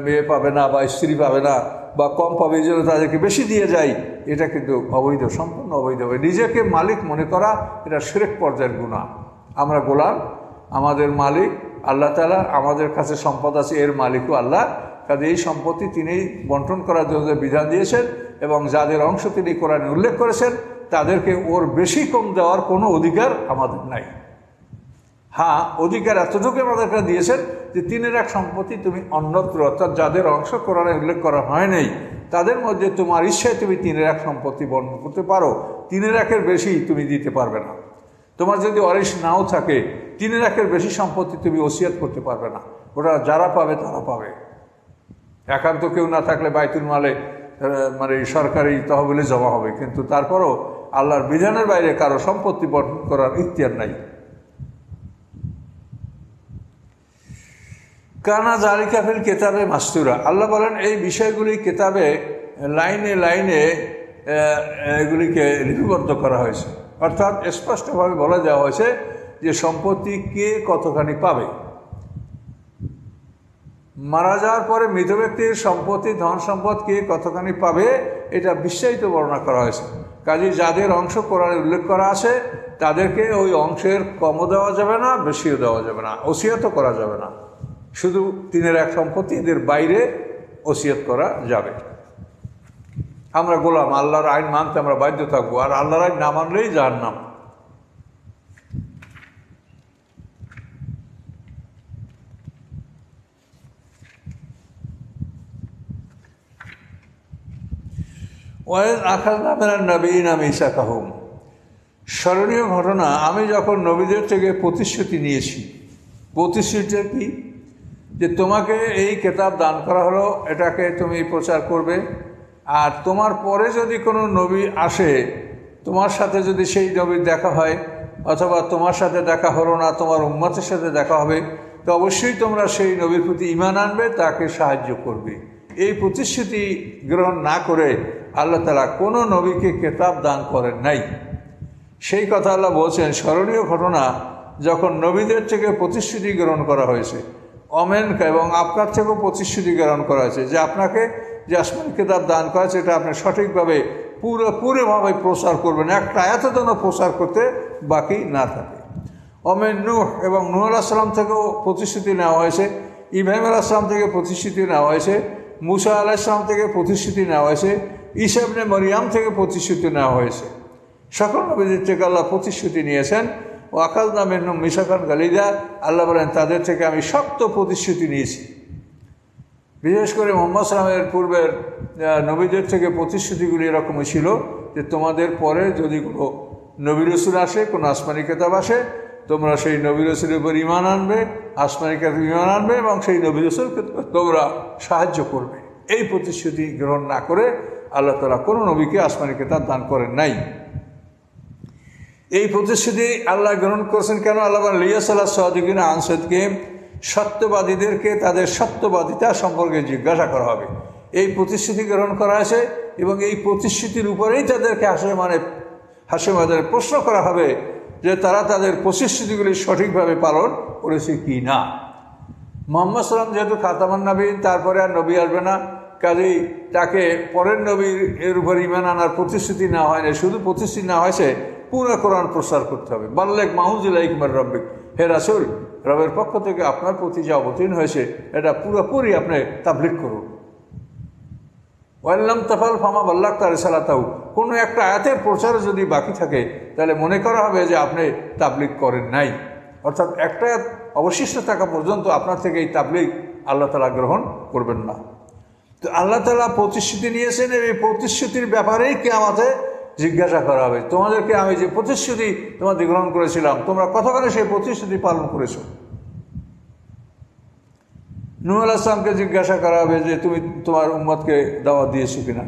মেয়ে পাবে না বা স্ত্রী পাবে না বা কম পাবে, এই জন্য তাদেরকে বেশি দিয়ে যাই, এটা কিন্তু অবৈধ, সম্পূর্ণ অবৈধ হবে। নিজেকে মালিক মনে করা এটা শিরক পর্যায়ের গুনাহ। আমরা গোলাম, আমাদের মালিক আল্লাহ তাআলা, আমাদের কাছে সম্পদ আছে এর মালিকও আল্লাহ। কাজে এই সম্পত্তি তিনি বন্টন করার জন্য বিধান দিয়েছেন এবং যাদের অংশ তিনি কোরআনে উল্লেখ করেছেন তাদেরকে ওর বেশি কম দেওয়ার কোনো অধিকার আমাদের নাই। হ্যাঁ, অধিকার এতটুকু আমাদেরকে দিয়েছেন যে 3/1 সম্পত্তি তুমি অন্যত্র, অর্থাৎ যাদের অংশ কোরআনে উল্লেখ করা হয় নাই তাদের মধ্যে তোমার ইচ্ছায় তুমি 3/1 সম্পত্তি বন্টন করতে পারো, 3/1 বেশি তুমি দিতে পারবে না। তোমার যদি ওয়ারিশ নাও থাকে 3/1 বেশি সম্পত্তি তুমি ওসিয়াত করতে পারবে না, ওটা যারা পাবে তারা পাবে। একান্ত কেউ না থাকলে বাইতুল মালে মানে সরকারি তহবিলে জমা হবে, কিন্তু তারপরও আল্লাহর বিধানের বাইরে কারো সম্পত্তি বন্টন করার ইখতিয়ার নাই। কানা জালিকা ফিল কিতাবে মাসতুরা, আল্লাহ বলেন এই বিষয়গুলি কিতাবে লাইনে লাইনে এগুলিকে লিপিবদ্ধ করা হয়েছে, অর্থাৎ স্পষ্টভাবে বলে দেওয়া হয়েছে যে সম্পত্তি কে কতখানি পাবে। মারা যাওয়ার পরে মৃত ব্যক্তির সম্পত্তি, ধন সম্পদ কে কতখানি পাবে এটা বিস্তারিত বর্ণনা করা হয়েছে। কাজে যাদের অংশ কোরআনে উল্লেখ করা আছে তাদেরকে ওই অংশের কমও দেওয়া যাবে না, বেশিও দেওয়া যাবে না, ওসিয়াতও করা যাবে না। শুধু 3/1 সম্পত্তি এদের বাইরে ওসিয়াত করা যাবে। আমরা গোলাম, আল্লাহর আইন মানতে আমরা বাধ্য থাকবো, আর আল্লাহর আইন না মানলেই জাহান্নাম। ওয়াইজ আখাযনা মিনান নাবিয়্যিনা মিসাকাহুম, স্মরণীয় ঘটনা, আমি যখন নবীদের থেকে প্রতিশ্রুতি নিয়েছি। প্রতিশ্রুতিটা কি? যে তোমাকে এই কিতাব দান করা হলো, এটাকে তুমি প্রচার করবে, আর তোমার পরে যদি কোনো নবী আসে, তোমার সাথে যদি সেই নবীর দেখা হয় অথবা তোমার সাথে দেখা হলো না, তোমার উম্মতের সাথে দেখা হবে, তো অবশ্যই তোমরা সেই নবীর প্রতি ঈমান আনবে, তাকে সাহায্য করবে। এই প্রতিশ্রুতি গ্রহণ না করে আল্লাহ তাআলা কোনো নবীকে কিতাব দান করেন নাই। সেই কথা আল্লাহ বলছেন, স্মরণীয় ঘটনা যখন নবীদের থেকে প্রতিশ্রুতি গ্রহণ করা হয়েছে, অমেনকা, এবং আপনার থেকেও প্রতিশ্রুতি গ্রহণ করা হয়েছে যে আপনাকে যে আসমানি কিতাব দান করা হয়েছে এটা আপনি সঠিকভাবে পুরোভাবে প্রচার করবেন, একটা আয়াত যেন প্রচার করতে বাকি না থাকে। অমেন নূহ, এবং নূহ আলাইহিস সালাম থেকেও প্রতিশ্রুতি নেওয়া হয়েছে, ইব্রাহিম আলাইহিস সালাম থেকে প্রতিশ্রুতি নেওয়া হয়েছে, মুসা আলাইহিস সালাম থেকে প্রতিশ্রুতি নেওয়া হয়েছে, ঈসা ইবনে মরিয়ম থেকে প্রতিশ্রুতি নেওয়া হয়েছে। সকল নবীদের থেকে আল্লাহ প্রতিশ্রুতি নিয়েছেন। ও আকাল নামের মিশাকান গালিদা, আল্লাহ বলেন তাদের থেকে আমি শক্ত প্রতিশ্রুতি নিয়েছি। বিশেষ করে মুহাম্মদ সাল্লামের পূর্বের নবীদের থেকে প্রতিশ্রুতিগুলি এরকমই ছিল যে তোমাদের পরে যদি কোনো নবী রসুল আসে, কোনো আসমানি কিতাব আসে, তোমরা সেই নবী রসুলের উপর ঈমান আনবে, আসমানি কিতাব ঈমান আনবে এবং সেই নবী রসুলকে তোমরা সাহায্য করবে। এই প্রতিশ্রুতি গ্রহণ না করে আল্লাহ তাআলা কোনো নবীকে আসমানি কিতাব দান করেন নাই। এই প্রতিশ্রুতি আল্লাহ গ্রহণ করেছেন কেন? আল্লাহ লিয়াসাল্লাহ সাদিকিনা আনসাদকে, সত্যবাদীদেরকে তাদের সত্যবাদিতা সম্পর্কে জিজ্ঞাসা করা হবে। এই প্রতিশ্রুতি গ্রহণ করা হয়েছে এবং এই প্রতিশ্রুতির উপরেই তাদেরকে হাসে ময়দানে প্রশ্ন করা হবে যে তারা তাদের প্রতিশ্রুতিগুলি সঠিকভাবে পালন করেছে কি না। মুহাম্মদ সাল্লাম যেহেতু খাতামান নবী, তারপরে আর নবী আসবে না, কাজেই তাকে পরের নবীর এর উপর ঈমান আনার প্রতিশ্রুতি না হয় না, শুধু প্রতিশ্রুতি না হয়েছে পুরো কোরআন প্রচার করতে হবে। বাল্লিগ মা উনজিলা ইলাইকা মির রাব্বিক, হে রাসূল, রবের পক্ষ থেকে আপনার প্রতি যা অবতীর্ণ হয়েছে এটা পুরোপুরি আপনি তাবলীগ করুন। ওয়াল্লাম তাফাল ফামা বাল্লাগতা রিসালাতাহু, কোনো একটা আয়াতের প্রচার যদি বাকি থাকে তাহলে মনে করা হবে যে আপনি তাবলীগ করেন নাই, অর্থাৎ একটা অবশিষ্ট থাকা পর্যন্ত আপনার থেকে এই তাবলীগ আল্লাহ তাআলা গ্রহণ করবেন না। তো আল্লাহ তাআলা প্রতিশ্রুতি নিয়েছেন, এই প্রতিশ্রুতির ব্যাপারেই কিয়ামতে জিজ্ঞাসা করা হবে, তোমাদেরকে আমি যে প্রতিশ্রুতি তোমাদের গ্রহণ করেছিলাম তোমরা কতখানি সেই প্রতিশ্রুতি পালন করেছো। নূহ আলাইহিস সালামকে জিজ্ঞাসা করা হবে যে তুমি তোমার উম্মতকে দাওয়াত দিয়েছো কিনা।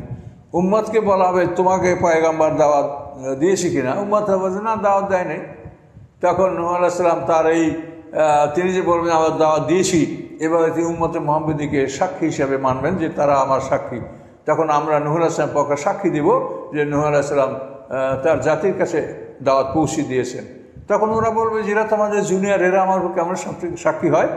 উম্মতকে বলা হবে তোমাকে পয়গম্বর দাওয়াত দিয়েছি কিনা। উম্মত বলছে না, দাওয়াত দেয় নাই। তখন নূহ আলাইহিস সালাম তার এই তিনি যে বলবেন আমার দাওয়াত দিয়েছি, এবারে তিনি উম্মতে মুহাম্মদীকে সাক্ষী হিসাবে মানবেন যে তারা আমার সাক্ষী। তখন আমরা নূহ আলাইহিস সালামের পক্ষে সাক্ষী দিব যে নূহ আলাইহিস সালাম তার জাতির কাছে দাওয়াত পৌঁছে দিয়েছেন। তখন ওরা বলবে যেটা তোমাদের জুনিয়র, এরা আমার কেমন সাক্ষী হয়।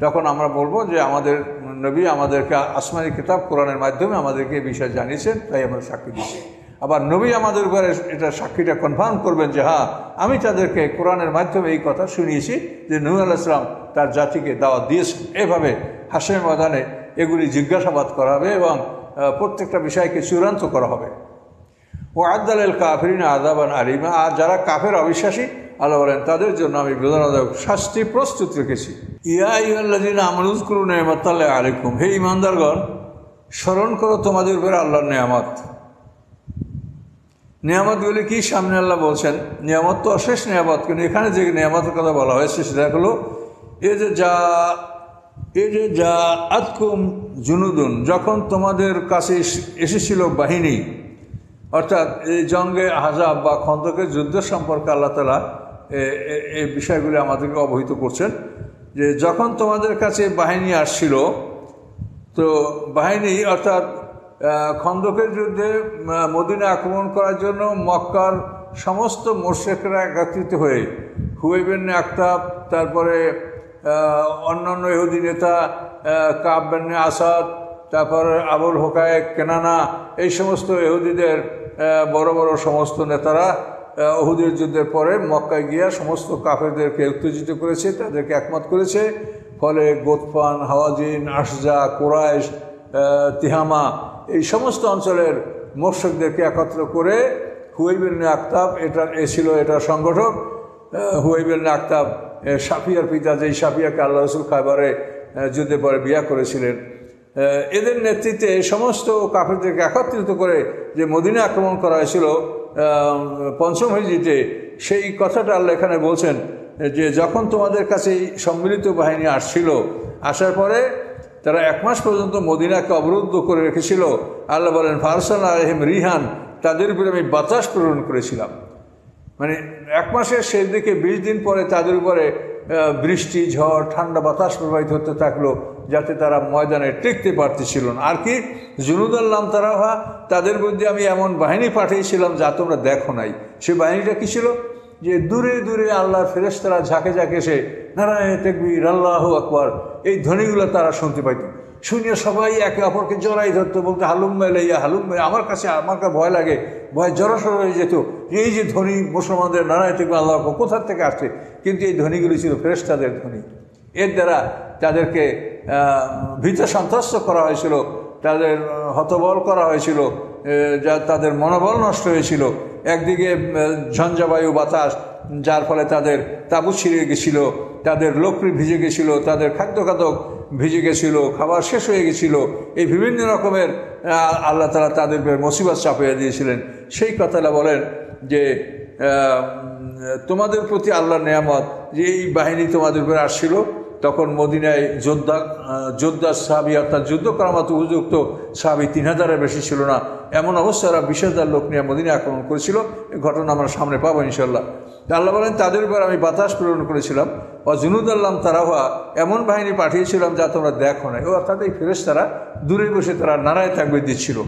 তখন আমরা বলবো যে আমাদের নবী আমাদেরকে আসমানি কিতাব কোরআনের মাধ্যমে আমাদেরকে এই বিষয় জানিয়েছেন, তাই আমরা সাক্ষী দিচ্ছি। আবার নবী আমাদের উপরে এটা সাক্ষীটা কনফার্ম করবেন যে হ্যাঁ আমি তাদেরকে কোরআনের মাধ্যমে এই কথা শুনিয়েছি যে নূহ আলাইহিস সালাম তার জাতিকে দাওয়াত দিয়েছেন। এভাবে হাসরের ময়দানে এগুলি জিজ্ঞাসাবাদ করা হবে এবং প্রত্যেকটা বিষয়কে চূড়ান্ত করা হবে। ওয়া'আদ্দা লিল কাফিরিনা আযাবান আলীমা, আর যারা কাফের অবিশ্বাসী আল্লাহ বলেন তাদের জন্য আমি বেদনাদায়ক শাস্তি প্রস্তুত রেখেছি। ইয়া আইয়ুহাল্লাযীনা আমানু উযকুরু নি'মাতাল্লাহি আলাইকুম, হে ঈমানদারগণ স্মরণ করো তোমাদের উপরে আল্লাহর নিয়ামত। নিয়ামতগুলি কি? সামনে আল্লাহ বলছেন নিয়ামত তো অশেষ নিয়ামত, কিন্তু এখানে যে নিয়ামতের কথা বলা হয়েছে সেটা হলো এই যে যা আতকুম জুনুদুন, যখন তোমাদের কাছে এসেছিল বাহিনী, অর্থাৎ এই জঙ্গে আহজাব বা খন্দকের যুদ্ধ সম্পর্কে আল্লাহ তাআলা এই বিষয়গুলি আমাদেরকে অবহিত করছেন যে যখন তোমাদের কাছে বাহিনী আসছিল, তো বাহিনী অর্থাৎ খন্দকের যুদ্ধে মদিনা আক্রমণ করার জন্য মক্কার সমস্ত মুশরিকরা একত্রিত হয়ে হুয়াই ইবনে আখতাব, তারপরে অন্যান্য ইহুদি নেতা কাব ইবনে আসাদ, তারপর আবুল হুকায়ক কেনানা, এই সমস্ত ইহুদিদের বড় বড় সমস্ত নেতারা উহুদের যুদ্ধের পরে মক্কায় গিয়া সমস্ত কাফেরদেরকে উত্তেজিত করেছে, তাদেরকে একমত করেছে। ফলে গোতফান, হাওয়াজিন, আশজা, কুরাইশ, তিহামা এই সমস্ত অঞ্চলের মুশরিকদেরকে একত্র করে হুয়াই ইবনে আখতাব এটা সংগঠক। হুয়াই ইবনে আখতাব সাফিয়ার পিতা, যেই সাফিয়াকে আল্লাহ রাসূল খায়বারে যুদ্ধে পরে বিয়া করেছিলেন, এদের নেতৃত্বে সমস্ত কাফেরদেরকে একত্রিত করে যে মদিনা আক্রমণ করা হয়েছিল ৫ম হিজরিতে, সেই কথাটা আল্লাহ এখানে বলছেন যে যখন তোমাদের কাছে সম্মিলিত বাহিনী আসছিল, আসার পরে তারা ১ মাস পর্যন্ত মদিনাকে অবরুদ্ধ করে রেখেছিল। আল্লাহ বলেন ফারসালনা আলাইহিম রিহান, তাদের উপরে আমি বাতাস প্রেরণ করেছিলাম। মানে ১ মাসের শেষ দিকে ২০ দিন পরে তাদের উপরে বৃষ্টি, ঝড়, ঠান্ডা বাতাস প্রবাহিত হতে থাকলো, যাতে তারা ময়দানে টিকতে পারতেছিল না। আর কি জুনুদান লাম তারাহা, তাদের মধ্যে আমি এমন বাহিনী পাঠিয়েছিলাম যা তোমরা দেখো নাই। সে বাহিনীটা কী ছিল? যে দূরে দূরে আল্লাহর ফেরেশতারা ঝাঁকে ঝাঁকে এসে নারায়ে তাকবীর, আল্লাহু আকবার এই ধ্বনিগুলো তারা শুনতে পাইত। শুনে সবাই একে অপরকে জড়াই ধরতো, বলতে হালুম্মা ইলাইয়া হালুম্মা, আমার কাছে ভয় লাগে, ভয় জড়সড় হয়ে যেত। এই যে ধ্বনি মুসলমানদের নারায়ে তাকবীর আল্লাহু আকবার কোথার থেকে আসছে, কিন্তু এই ধ্বনিগুলি ছিল ফেরেশতাদের ধ্বনি। এর দ্বারা তাদেরকে ভীত সন্ত্রস্ত করা হয়েছিল, তাদের হতবল করা হয়েছিল, যা তাদের মনোবল নষ্ট হয়েছিল। একদিকে ঝঞ্ঝাবায়ু বাতাস, যার ফলে তাদের তাঁবু ছিঁড়ে গেছিল, তাদের লোকরি ভিজে গেছিল, তাদের খাদ্যখাদক ভিজে গেছিল, খাবার শেষ হয়ে গেছিল। এই বিভিন্ন রকমের আল্লাহ তাআলা তাদের মুসিবত চাপিয়ে দিয়েছিলেন। সেই কথাটা বলেন যে তোমাদের প্রতি আল্লাহর নেয়ামত যে এই বাহিনী তোমাদের উপরে আসছিল, তখন মদিনায় যোদ্ধা সাহাবী অর্থাৎ যুদ্ধ করার মতো উপযুক্ত সাহাবী 3000-এর বেশি ছিল না। এমন অবস্থা ওরা 20,000 লোক নিয়ে মদিনায় আক্রমণ করেছিল। এই ঘটনা আমরা সামনে পাবো ইনশাল্লাহ। আল্লাহ বলেন তাদের উপর আমি বাতাস প্রেরণ করেছিলাম, জুনুদ আল্লাম তারাহা, এমন বাহিনী পাঠিয়েছিলাম যা তোমরা দেখো নাই। অর্থাৎ এই ফেরেশতারা দূরে বসে তারা নারায় তাকবীর দিচ্ছিল।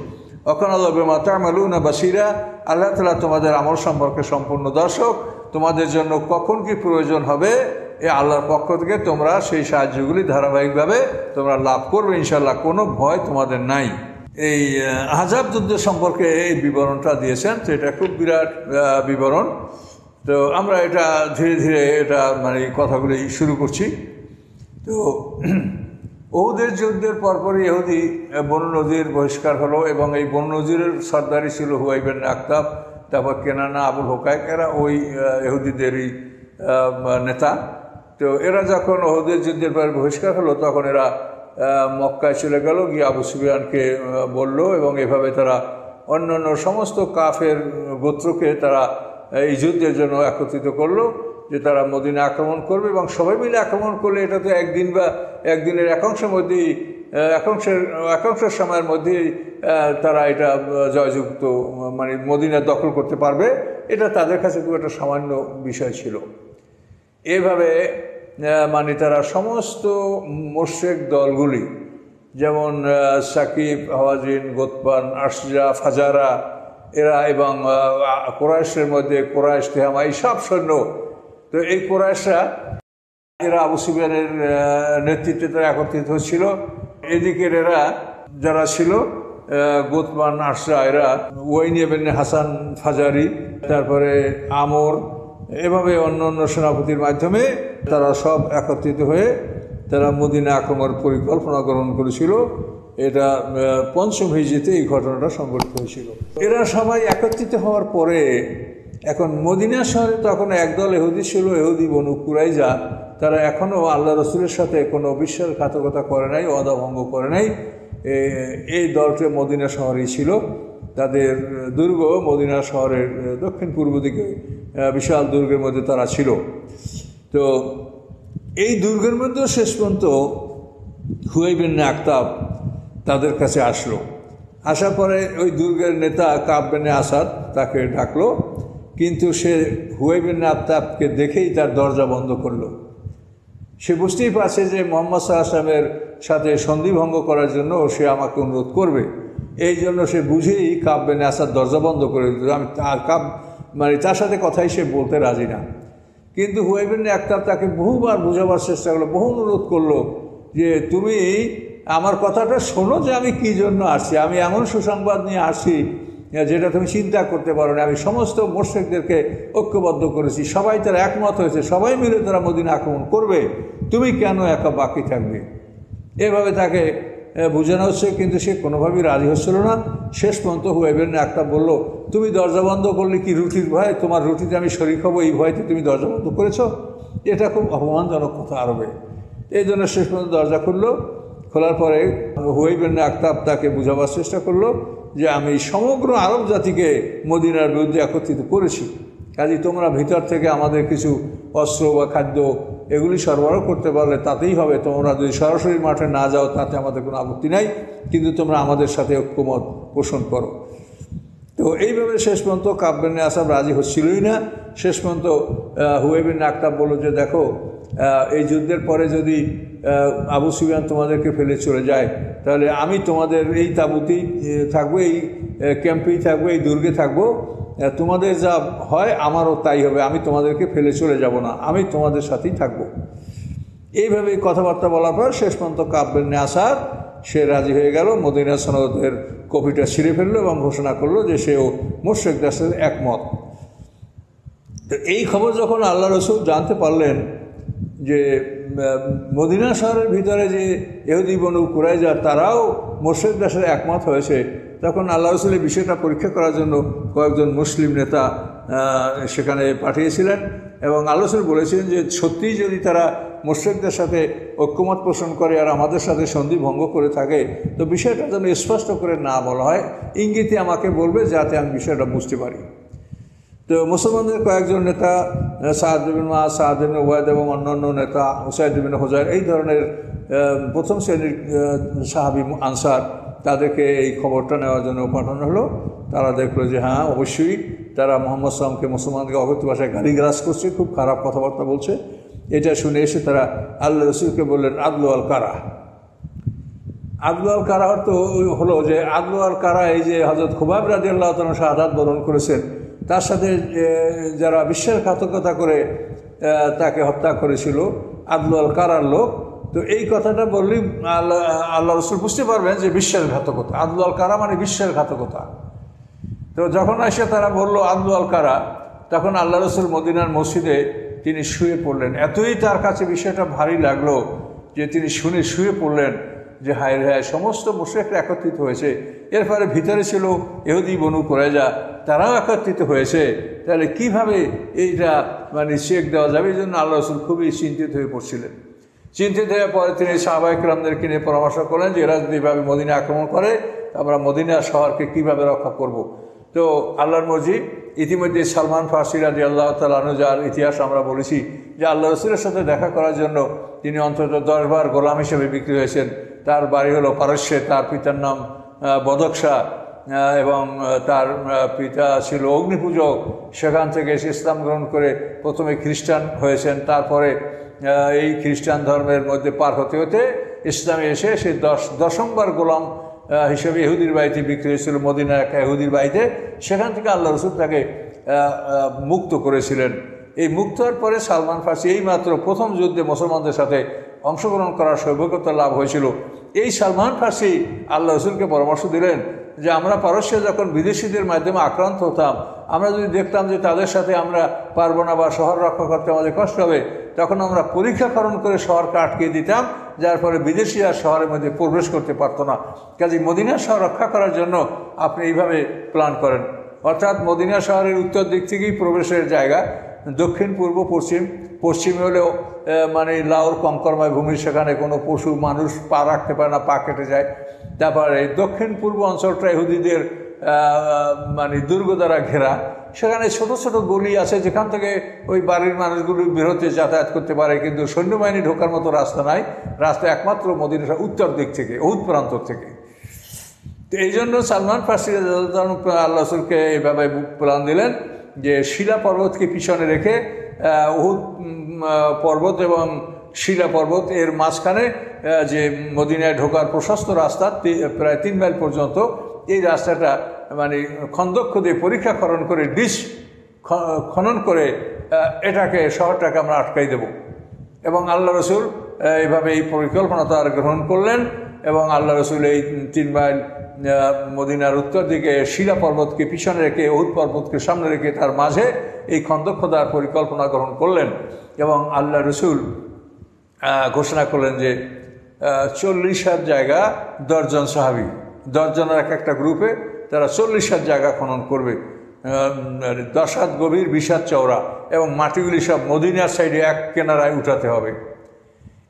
অখন আল্লাহ বিমা তা'মালুনা বাসীরা, আল্লাহ তাআলা তোমাদের আমল সম্পর্কে সম্পূর্ণ দর্শক। তোমাদের জন্য কখন কি প্রয়োজন হবে এ আল্লাহর পক্ষ থেকে তোমরা সেই সাহায্যগুলি ধারাবাহিকভাবে তোমরা লাভ করবে ইনশাল্লাহ, কোনো ভয় তোমাদের নাই। এই আহজাব যুদ্ধ সম্পর্কে এই বিবরণটা দিয়েছেন, তো এটা খুব বিরাট বিবরণ। তো আমরা এটা ধীরে ধীরে এটা মানে কথাগুলি শুরু করছি। তো উহুদের যুদ্ধের পরপরই ইহুদি বনু নজির বহিষ্কার হলো, এবং এই বনু নজিরের সর্দারি ছিল হুয়াই বিন আখতাব, তারপর কেনানা, আবুল হোকাইক, এরা ওই ইহুদিদেরই নেতা। তো এরা যখন উহুদের যুদ্ধের পর বহিষ্কার হলো, তখন এরা মক্কায় চলে গেল, গিয়ে আবু সুফিয়ানকে বলল, এবং এভাবে তারা অন্যান্য সমস্ত কাফের গোত্রকে তারা এই যুদ্ধের জন্য একত্রিত করলো যে তারা মদিনা আক্রমণ করবে, এবং সবাই মিলে আক্রমণ করলে এটা তো একদিন বা একদিনের একাংশের মধ্যেই একাংশের সময়ের মধ্যেই তারা এটা জয়যুক্ত মানে মদিনা দখল করতে পারবে। এটা তাদের কাছে খুব একটা সামান্য বিষয় ছিল। এভাবে মানে তারা সমস্ত মুশরিক দলগুলি, যেমন সাকিব, হাওয়াজিন, গোতবান, আশজা, ফাজারা এরা, এবং কুরাইশের মধ্যে কুরাইশ, তেহামা, এই সব সৈন্য, তো এই কুরাইশরা এরা আবু সুফিয়ানের নেতৃত্বে তারা একত্রিত হচ্ছিল। এদিকের এরা যারা ছিল গোতবান, আশরা, এরা ওয়াইন ইবনে হাসান ফাজারি, তারপরে আমর, এভাবে অন্য অন্য সেনাপতির মাধ্যমে তারা সব একত্রিত হয়ে তারা মদিনা আক্রমণের পরিকল্পনা গ্রহণ করেছিল। এটা 5ম হিজরিতে এই ঘটনাটা সংঘটিত হয়েছিল। এরা সবাই একত্রিত হওয়ার পরে এখন মদিনা শহরে তখন একদল ইহুদি ছিল, ইহুদি বনু কুরাইজা। তারা এখনও আল্লাহ রসুলের সাথে কোনো বিশ্বাসঘাতকতা করে নাই, ওয়াদা ভঙ্গ করে নাই। এই দলটি মদিনা শহরেই ছিল। তাদের দুর্গ মদিনা শহরের দক্ষিণ পূর্ব দিকে বিশাল দুর্গের মধ্যে তারা ছিল। তো এই দুর্গের মধ্যেও শেষ পর্যন্ত হুয়াই বিন আখতাব তাদের কাছে আসলো। আসার পরে ওই দুর্গের নেতা কাব বিন আসাদ তাকে ডাকলো, কিন্তু সে হুয়াই বিন আখতাবকে দেখেই তার দরজা বন্ধ করলো। সে বুঝতেই পারছে যে মুহাম্মদ সাল্লাল্লাহু আলাইহি ওয়াসাল্লামের সাথে সন্ধিভঙ্গ করার জন্য সে আমাকে অনুরোধ করবে। এই জন্য সে বুঝেই কাব বিন আসাদ দরজা বন্ধ করে দিল। আমি মানে তার সাথে কথাই সে বলতে রাজি না। কিন্তু হুয়াই বিন আখতাব তাকে বহুবার বোঝাবার চেষ্টা করলো, বহু অনুরোধ করলো যে তুমি আমার কথাটা শোনো, যে আমি কী জন্য আসছি। আমি এমন সুসংবাদ নিয়ে আসছি যেটা তুমি চিন্তা করতে পারো না। আমি সমস্ত মুশরিকদেরকে ঐক্যবদ্ধ করেছি, সবাই তারা একমত হয়েছে, সবাই মিলে তারা মদিনা আক্রমণ করবে, তুমি কেন একা বাকি থাকবে। এভাবে তাকে বোঝানো হচ্ছে, কিন্তু সে কোনোভাবেই রাজি হচ্ছিল না। শেষ পর্যন্ত হুয়াই বিন আখতাব বলল, তুমি দরজা বন্ধ করলে কি রুটির ভয়? তোমার রুটিতে আমি শরীক হবো এই ভয়তে তুমি দরজা বন্ধ করেছ? এটা খুব অপমানজনক কথা আরবে। এই জন্য শেষ পর্যন্ত দরজা খুললো। খোলার পরে হুয়াই বিন আখতাব তাকে বোঝাবার চেষ্টা করলো যে আমি সমগ্র আরব জাতিকে মদিনার বিরুদ্ধে একত্রিত করেছি, কাজেই তোমরা ভিতর থেকে আমাদের কিছু অস্ত্র বা খাদ্য এগুলি সরবরাহ করতে পারলে তাতেই হবে। তোমরা যদি সরাসরি মাঠে না যাও তাতে আমাদের কোনো আপত্তি নাই, কিন্তু তোমরা আমাদের সাথে ঐক্যমত পোষণ করো। তো এইভাবে শেষ পর্যন্ত কাব বিন আসাদ রাজি হচ্ছিলই না। শেষ পর্যন্ত হুয়াই বিন আখতাব বলল যে দেখো, এই যুদ্ধের পরে যদি আবু সুফিয়ান তোমাদেরকে ফেলে চলে যায়, তাহলে আমি তোমাদের এই তাঁবুতেই থাকবো, এই ক্যাম্পেই থাকবো, এই দুর্গে থাকবো। তোমাদের যা হয় আমারও তাই হবে, আমি তোমাদেরকে ফেলে চলে যাব না, আমি তোমাদের সাথেই থাকবো। এইভাবে কথাবার্তা বলার পর শেষ পর্যন্ত কাব বিন আসাদ সে রাজি হয়ে গেল। মদিনা সনদের কপিটা ছিঁড়ে ফেললো এবং ঘোষণা করলো যে সেও মুশরিকদের সাথে একমত। তো এই খবর যখন আল্লাহ রসুল জানতে পারলেন যে মদিনা শহরের ভিতরে যে ইহুদি বনু কুরাইজা তারাও মুশরিকদের সাথে একমত হয়েছে, তখন আল্লাহ রসুল এই বিষয়টা পরীক্ষা করার জন্য কয়েকজন মুসলিম নেতা সেখানে পাঠিয়েছিলেন এবং আল্লাহ রসুল বলেছিলেন যে সত্যিই যদি তারা মুশরিকদের সাথে ঐক্যমত পোষণ করে আর আমাদের সাথে সন্ধি ভঙ্গ করে থাকে তো বিষয়টা যেন স্পষ্ট করে না বলা হয়, ইঙ্গিতে আমাকে বলবে যাতে আমি বিষয়টা বুঝতে পারি। তো মুসলমানদের কয়েকজন নেতা সাদ বিন মুআজ, সাদ বিন উবাইদ এবং অন্যান্য নেতা উসাইদ বিন হুযাইর এই ধরনের প্রথম শ্রেণীর সাহাবী আনসার তাদেরকে এই খবরটা নেওয়ার জন্য পাঠানো হলো। তারা দেখলো যে হ্যাঁ অবশ্যই তারা মুহাম্মদ সাল্লামকে মুসলমানকে অবৈধ ভাষায় গালিগালাজ করছে, খুব খারাপ কথাবার্তা বলছে। এটা শুনে এসে তারা আল্লাহ রসুলকে বললেন আদলু আল কারা। আদলু আল কারা অর্থ হলো যে আদলু আল কারা এই যে হযরত খুবাইব রাদিয়াল্লাহু তাআলা শাহাদাত বরণ করেছেন তার সাথে যারা বিশ্বাসঘাতকতা করে তাকে হত্যা করেছিল আদলু আল কারার লোক, তো এই কথাটা বললেই আল্লাহ রসুল বুঝতে পারবেন যে বিশ্বাসঘাতকতা। আদলু আল কারা মানে বিশ্বাসঘাতকতা। তো যখন এসে তারা বলল আদলু আল কারা, তখন আল্লাহ রসুল মদিনার মসজিদে তিনি শুয়ে পড়লেন। এতই তার কাছে বিষয়টা ভারী লাগলো যে তিনি শুয়ে পড়লেন যে হায় হায় সমস্ত মুশরিকরা একত্রিত হয়েছে, এরপরে ভিতরে ছিল ইহুদি বনু কুরাইজা, তারাও একত্রিত হয়েছে, তাহলে কিভাবে এইটা মানে শেখ দেওয়া যাবে? এই জন্য আল্লাহ রসুল খুবই চিন্তিত হয়ে পড়ছিলেন। চিন্তিত হয়ে পরে তিনি সাহাবায়ে কেরামদেরকে নিয়ে পরামর্শ করলেন যে এরা যদি এইভাবে মদিনা আক্রমণ করে আমরা মদিনা শহরকে কীভাবে রক্ষা করব। তো আল্লাহর মর্জি, ইতিমধ্যে সালমান ফারসি রাদিয়াল্লাহু তাআলা আনহু যার ইতিহাস আমরা বলেছি যে আল্লাহ রসুলের সাথে দেখা করার জন্য তিনি অন্তত 10 বার গোলাম হিসেবে বিক্রি হয়েছেন। তার বাড়ি হলো পারস্যে, তার পিতার নাম বদকশা এবং তার পিতা ছিল অগ্নিপূজক। সেখান থেকে এসে ইসলাম গ্রহণ করে প্রথমে খ্রিস্টান হয়েছেন, তারপরে এই খ্রিস্টান ধর্মের মধ্যে পার হতে হতে ইসলামে এসে সে দশমবার গোলাম হিসেবে ইহুদির বাড়িতে বিক্রি হয়েছিল, মদিনার একটা ইহুদির বাড়িতে। সেখান থেকে আল্লাহ রসুল তাকে মুক্ত করেছিলেন। এই মুক্ত হওয়ার পরে সালমান ফারসি এইমাত্র প্রথম যুদ্ধে মুসলমানদের সাথে অংশগ্রহণ করার সৌভাগ্যতা লাভ হয়েছিল। এই সালমান ফারসি আল্লাহ রসুলকে পরামর্শ দিলেন যে আমরা পারস্যে যখন বিদেশিদের মাধ্যমে আক্রান্ত হতাম, আমরা যদি দেখতাম যে তাদের সাথে আমরা পারবো না বা শহর রক্ষা করতে আমাদের কষ্ট হবে, তখন আমরা পরীক্ষাকরণ করে শহরকে আটকে দিতাম, যার ফলে বিদেশিরা শহরের মধ্যে প্রবেশ করতে পারতো না। কাজে মদিনা শহর রক্ষা করার জন্য আপনি এইভাবে প্ল্যান করেন, অর্থাৎ মদিনা শহরের উত্তর দিক থেকেই প্রবেশের জায়গা, দক্ষিণ পূর্ব পশ্চিম, পশ্চিমে হলেও মানে লাউর কঙ্করময় ভূমি, সেখানে কোনো পশু মানুষ পা রাখতে পারে না, পা কেটে যায়। তারপরে দক্ষিণ পূর্ব অঞ্চলটা ইহুদিদের মানে দুর্গ দ্বারা ঘেরা, সেখানে ছোট ছোট গলি আছে যেখান থেকে ওই বাড়ির মানুষগুলো বেরোতে যাতায়াত করতে পারে, কিন্তু সৈন্যবাহিনী ঢোকার মতো রাস্তা নাই। রাস্তা একমাত্র মদিনার উত্তর দিক থেকে, উহুদ প্রান্তর থেকে। তো এই জন্য সালমান ফারসি আল্লাহ রসুলকে এইভাবে প্ল্যান দিলেন যে শিলা পর্বতকে পিছনে রেখে উহুদ পর্বত এবং শিলা পর্বত এর মাঝখানে যে মদিনায় ঢোকার প্রশস্ত রাস্তা প্রায় 3 মাইল পর্যন্ত, এই রাস্তাটা মানে খন্দক খুদে পরীক্ষাকরণ করে ডিশ খনন করে এটাকে শহরটাকে আমরা আটকাই দেব। এবং আল্লাহ রসুল এইভাবে এই পরিকল্পনা তার গ্রহণ করলেন এবং আল্লাহ রসুল এই 3 মাইল মদিনার উত্তর দিকে শিলা পর্বতকে পিছনে রেখে উহুদ পর্বতকে সামনে রেখে তার মাঝে এই খন্দক খোদার পরিকল্পনা গ্রহণ করলেন। এবং আল্লাহ রসুল ঘোষণা করলেন যে 40,000 জায়গা 10 জন সাহাবী, 10 জনের একটা গ্রুপে তারা 40,000 জায়গা খনন করবে, 10 হাত গভীর 20 হাত চওড়া, এবং মাটিগুলি সব মদিনার সাইডে এক কিনারায় উঠাতে হবে।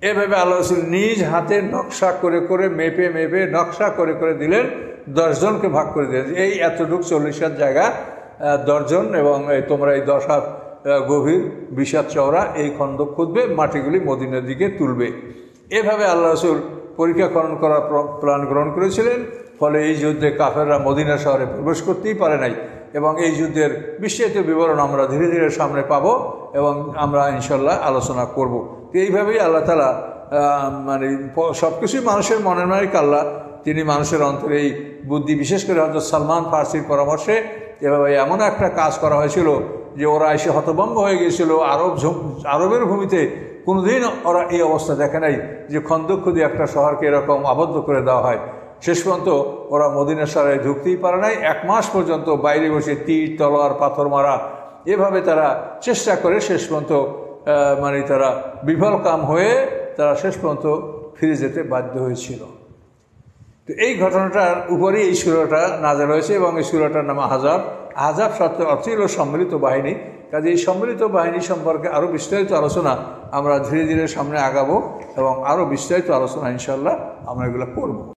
এভাবে আল্লাহ রসুল নিজ হাতে নকশা করে করে মেপে মেপে নকশা করে করে দিলেন, 10 জনকে ভাগ করে দিলেন। এই এতটুক 40,000 জায়গা 10 জন, এবং তোমরা এই 10 হাত গভীর 20 হাত চওড়া এই খন্দক খুঁজবে, মাটিগুলি মদিনার দিকে তুলবে। এভাবে আল্লাহ রসুল পরীক্ষাকরণ করার প্ল্যান গ্রহণ করেছিলেন। ফলে এই যুদ্ধে কাফেররা মদিনা শহরে প্রবেশ করতেই পারে নাই, এবং এই যুদ্ধের বিস্তারিত বিবরণ আমরা ধীরে ধীরে সামনে পাবো এবং আমরা ইনশাল্লাহ আলোচনা করব। তো এইভাবেই আল্লাহ তাআলা মানে সব কিছুই মানুষের মনের মালিক আল্লাহ, তিনি মানুষের অন্তরে এই বুদ্ধি, বিশেষ করে হযরত সালমান ফারসির পরামর্শে এভাবে এমন একটা কাজ করা হয়েছিল যে ওরা এসে হতভম্ব হয়ে গিয়েছিল। আরবের ভূমিতে কোনোদিন ওরা এই অবস্থা দেখে নাই যে খন্দক খুদে একটা শহরকে এরকম আবদ্ধ করে দেওয়া হয়। শেষ পর্যন্ত ওরা মদিনা শহরে ঢুকতেই পারে নাই। 1 মাস পর্যন্ত বাইরে বসে তীর তলোয়ার পাথর মারা, এভাবে তারা চেষ্টা করে শেষ পর্যন্ত মানে তারা বিফল কাম হয়ে তারা শেষ পর্যন্ত ফিরে যেতে বাধ্য হয়েছিল। তো এই ঘটনাটার উপরেই এই সূরাটা নাযিল হয়েছে এবং এই সূরাটার নাম আহজাব। আহজাব শব্দের অর্থ হলো সম্মিলিত বাহিনী। কাজে এই সম্মিলিত বাহিনী সম্পর্কে আরও বিস্তারিত আলোচনা আমরা ধীরে ধীরে সামনে আগাবো এবং আরও বিস্তারিত আলোচনা ইনশাআল্লাহ আমরা এগুলো করব।